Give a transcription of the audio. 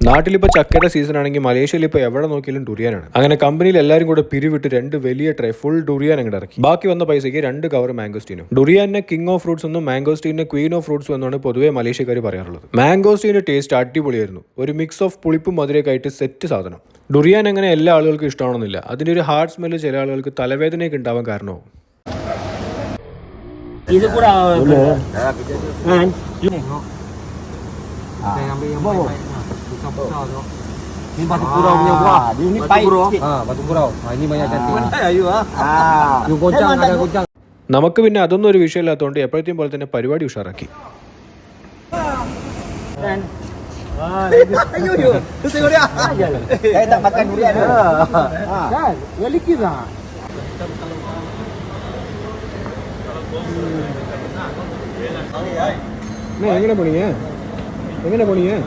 നാട്ടിലിപ്പോൾ ചക്കയുടെ സീസൺ ആണെങ്കിൽ മലേഷ്യയിൽ ഇപ്പോൾ എവിടെ നോക്കിയാലും ഡുറിയാനാണ്. അങ്ങനെ കമ്പനിയിൽ എല്ലാവരും കൂടെ പിരിവിട്ട് 2 വലിയ ട്രേ ഫുൾ ഡുറിയാൻ അങ്ങോട്ട് ഇറക്കി. ബാക്കി വന്ന പൈസയ്ക്ക് 2 കവർ മാംഗോസ്റ്റീനും. ഡുറിയാനെ കിങ് ഓഫ് ഫ്രൂട്ട്സ് എന്നും മാംഗോസ്റ്റീനെ ക്വീൻ ഓഫ് ഫ്രൂട്ട്സ് എന്നാണ് പൊതുവെ മലേഷ്യക്കാർ പറയാറുള്ളത്. മാംഗോസ്റ്റീന്റെ ടേസ്റ്റ് അടിപൊളിയായിരുന്നു. ഒരു മിക്സ് ഓഫ് പുളിപ്പും മധുരയൊക്കെ ആയിട്ട് സെറ്റ് സാധനം. ഡുറിയാൻ അങ്ങനെ എല്ലാ ആളുകൾക്കും ഇഷ്ടമാണെന്നില്ല. അതിന്റെ ഒരു ഹാർഡ് സ്മെല്ല് ചില ആളുകൾക്ക് തലവേദനയൊക്കെ ഉണ്ടാവാൻ കാരണമാവും. ഇത് കൂടെ ini batu purau punya buah. Ini batu purau. Batu purau. Ini banyak cantik. Ayo Yung goncang ada goncang. നമുക്ക് പിന്നെ അതൊന്നും ഒരു വിഷയമില്ലാത്തതുകൊണ്ട് എപ്പോഴത്തെയും പോലെ തന്നെ പരിപാടി ഉഷാറാക്കി. Ayo. Tu tengok dia. Saya tak makan durian. Kan? Weliki lah. എങ്ങനെ പോണീங்க?